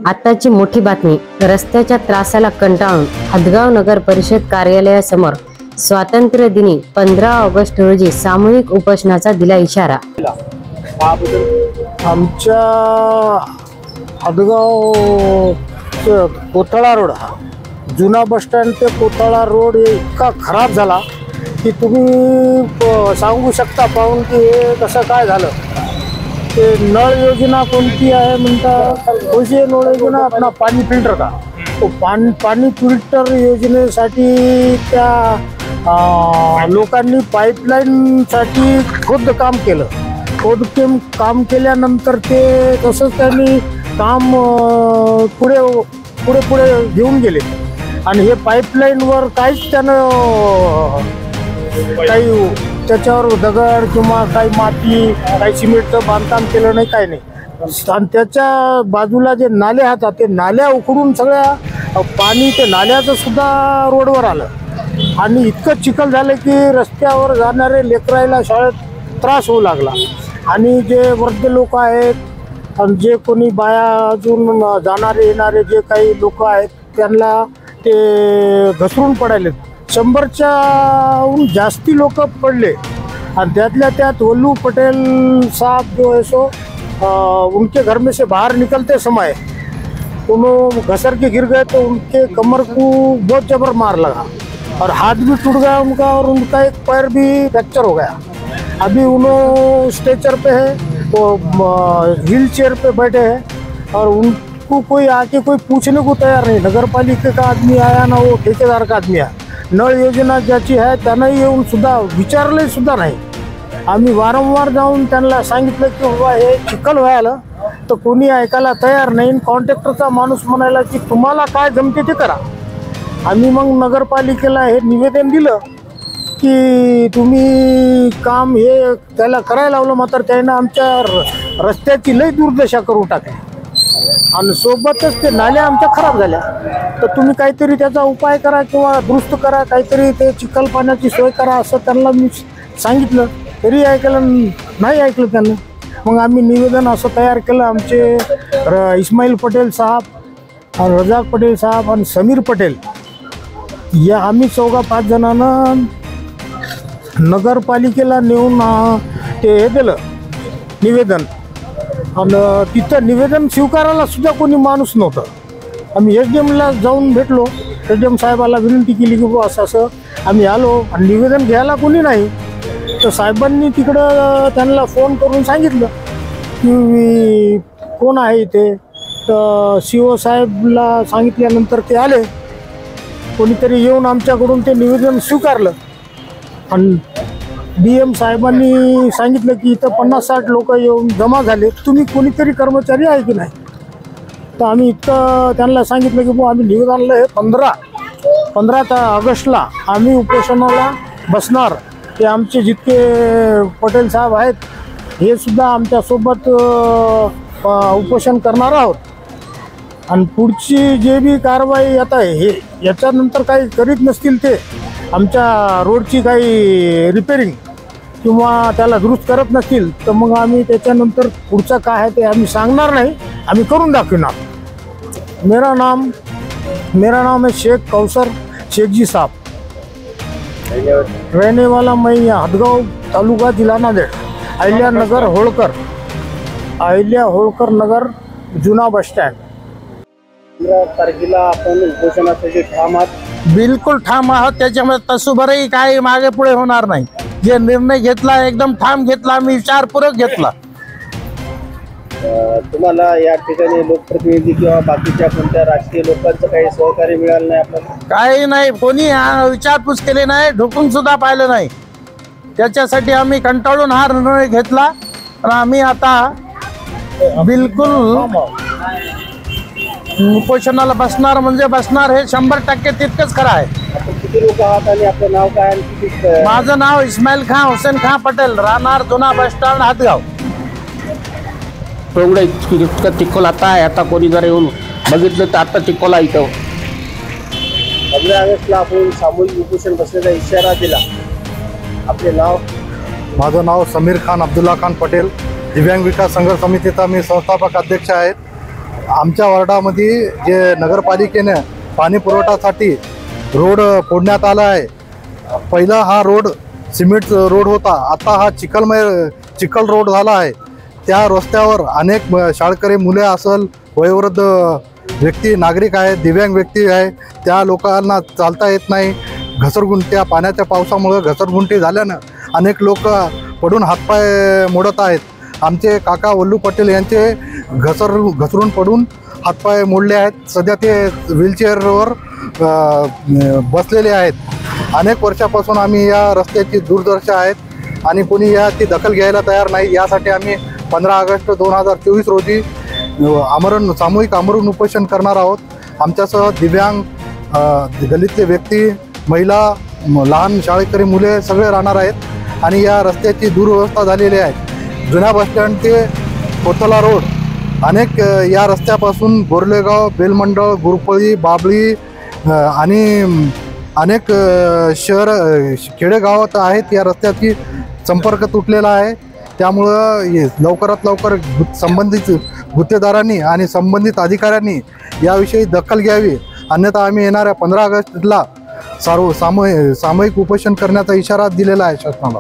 आताची मोठी बातमी. रस्त्याच्या त्रासाला कंटाळून हदगाव नगर परिषद कार्यालयासमोर स्वातंत्र्य दिनी 15 ऑगस्ट रोजी सामूहिक उपोषणाचा दिला इशारा. आमच्या हदगाव कोथळा रोड, जुना बस स्टँड ते कोथळा रोड इतका खराब झाला की तुम्ही सांगू शकता पाहून की हे कसं काय झालं. ते नळ योजना कोणती आहे म्हणता, कोणती नळ योजना आपला पाणी फिल्टर का, तो पाणी फिल्टर योजनेसाठी त्या लोकांनी पाईपलाईनसाठी खोदकाम केलं. काम केल्यानंतर ते तसंच त्यांनी काम पुढे पुढे पुढे घेऊन गेले आणि हे पाईपलाईनवर काहीच त्यानं काही त्याच्यावर दगड किंवा काही माती काही सिमेंटचं बांधकाम केलं नाही, काही नाही. आणि त्याच्या बाजूला जे नाले आहेत ते नाल्या उखडून सगळ्या पाणी ते नाल्याचं सुद्धा रोडवर आलं आणि इतकं चिखल झालं की रस्त्यावर जाणारे लेकरायला शाळेत त्रास होऊ लागला. आणि जे वृद्ध लोक आहेत आणि जे कोणी बाया अजून जाणारे येणारे जे काही लोक आहेत त्यांना ते घसरून पडायले. 100च्याहून जास्ती लोक पडले आणि त्यातल्या त्यात वल्लू पटेल साहब जो है सो उनके घर में से बाहर निकलते समय उन्होंने घसर के गिर गए तो उनके कमर को बहुत जबर मार लगा और हाथ भी टूट गया उनका और उनका एक पैर भी फ्रैक्चर हो गया. अभी उन्होंने स्ट्रेचर पे है, वो व्हील चेयर पे बैठे हैं और उनको कोई आके कोई पूछने को तैयार नहीं. नगर पालिका का आदमी आया ना वो ठेकेदार का आदमी आया. नळ योजना ज्याची आहे त्यांनाही येऊन सुद्धा विचारले सुद्धा नाही. आम्ही वारंवार जाऊन त्यांना सांगितलं की बाबा हे चिखल व्हायला तर कोणी ऐकायला तयार नाही. कॉन्ट्रॅक्टरचा माणूस म्हणाला की तुम्हाला काय जमते ते करा. आम्ही मग नगरपालिकेला हे निवेदन दिलं की तुम्ही काम हे त्याला करायला लावलं, मात्र त्यानं आमच्या रस्त्याची लई दुर्दशा करून टाकली आणि सोबतच ते नाल्या आमच्या खराब झाल्या. तर तुम्ही काहीतरी त्याचा उपाय करा किंवा दुरुस्त करा, काहीतरी ते चिखल पाण्याची सोय करा असं त्यांना मी सांगितलं. तरी नाही ऐकलं त्यांनी. मग आम्ही निवेदन असं तयार केलं. आमचे इस्माईल पटेल साहब, रजाक पटेल साहब आणि समीर पटेल या आम्ही 4-5 जणांना नगरपालिकेला नेऊन ते हे दिलं निवेदन आणि तिथं निवेदन स्वीकारायला सुद्धा कोणी माणूस नव्हतं. आम्ही SDMला जाऊन भेटलो, SDM साहेबाला विनंती केली की बुवा असं असं आम्ही आलो आणि निवेदन घ्यायला कोणी नाही. तर साहेबांनी तिकडं त्यांना फोन करून सांगितलं की कोण आहे इथे. तर CO साहेबला सांगितल्यानंतर ते आले. कोणीतरी येऊन आमच्याकडून ते निवेदन स्वीकारलं आणि DM साहेबांनी सांगितलं की इथं 50-60 लोक येऊन जमा झाले, तुम्ही कोणीतरी कर्मचारी आहे की नाही. तर आम्ही इतकं त्यांना सांगितलं की बुवा आम्ही निवेदनला हे 15 ऑगस्टला आम्ही उपोषणाला बसणार. ते आमचे जितके पटेल साहेब आहेत हे सुद्धा आमच्यासोबत उपोषण करणार आहोत आणि पुढची जे बी कारवाई आता हे याच्यानंतर काही करीत नसतील ते आमच्या रोडची काही रिपेरिंग किंवा त्याला दुरुस्त करत नसतील तर मग आम्ही त्याच्यानंतर पुढचं काय आहे ते आम्ही सांगणार नाही, आम्ही करून दाखवणार. मेरा नाम है शेख कौसर शेखजी साहब, रहने वाला मैं यहाँ हदगाव तालुका जिला नांदेड़, अहिल्या होळकर नगर जुना बस स्टँड. 15 तारखेला आपण उपोषणासाठी ठाम आहात? बिलकुल ठाम आहोत. त्याच्यामध्ये तसूभरही काही मागे पुढे होणार नाही. जे निर्णय घेतला एकदम ठाम घेतला, आम्ही विचारपूर्वक घेतला. तुम्हाला या ठिकाणी लोकप्रतिनिधी किंवा बाकीच्या कोणत्या राजकीय लोकांचं काही सहकार्य मिळालं नाही आपल्याला? काही नाही, कोणी विचारपूस केली नाही, ढोकून सुद्धा पाहिलं नाही. त्याच्यासाठी आम्ही कंटाळून हा निर्णय घेतला आणि आम्ही आता बिलकुल उपोषणाला बसणार म्हणजे बसणार. हे 100% तितकंच खरं आहे. आपण किती लोक आहात आणि आपलं नाव काय आणि किती? माझं नाव इस्माईल खान हुसेन खान पटेल, राहणार जुना बस स्टँड हदगाव. एवढं इतकं चिखल आता आहे. आता कोणी जर येऊन बघितलं तर आता चिखल आहे इथं. 15 ऑगस्टला आपण सामूहिक उपोषण बसण्याचा इशारा दिला. आपले नाव? माझं नाव समीर खान अब्दुल्ला खान पटेल, दिव्यांग विकास संघर्ष समितीचा मी संस्थापक अध्यक्ष आहे. आमच्या वार्डामध्ये जे नगरपालिकेने पाणी पुरवठ्यासाठी रोड फोडण्यात आला आहे. पहिला हा रोड सिमेंट रोड होता, आता हा चिखल रोड झाला आहे. त्या रस्त्यावर अनेक शाळकरी मुले असेल, वयोवृद्ध व्यक्ती, नागरिक आहेत, दिव्यांग व्यक्ती आहे, त्या लोकांना चालता येत नाही. घसरगुंट्या पाण्याच्या पावसामुळे घसरगुंटी झाल्यानं अनेक लोक पडून हातपाय मोडत आहेत. आमचे काका वल्लू पटेल यांचे घसरून पडून हातपाय मोडले आहेत. सध्या ते व्हीलचेअरवर बसलेले आहेत. अनेक वर्षापासून आम्ही या रस्त्याची दुर्दशा आहेत आणि कोणी याची दखल घ्यायला तयार नाही. यासाठी आम्ही 15 ऑगस्ट 2024 रोजी सामूहिक आमरण उपोषण करणार आहोत. आमच्यासह दिव्यांग, दलितले व्यक्ती, महिला, लहान शाळकरी मुले सगळे राहणार आहेत आणि या रस्त्याची दुरवस्था झालेली आहे. जुन्या बसस्टँड ते कोथला रोड अनेक या रस्त्यापासून गोरलेगाव, बेलमंडळ, गुरपळी, बाबळी आणि अनेक खेडेगावात आहेत. या रस्त्याची संपर्क तुटलेला आहे. त्यामुळं लवकरात लवकर संबंधित गुत्तेदारांनी आणि संबंधित अधिकाऱ्यांनी याविषयी दखल घ्यावी, अन्यथा आम्ही येणाऱ्या 15 ऑगस्टला सामूहिक उपोषण करण्याचा इशारा दिलेला आहे शासनाला.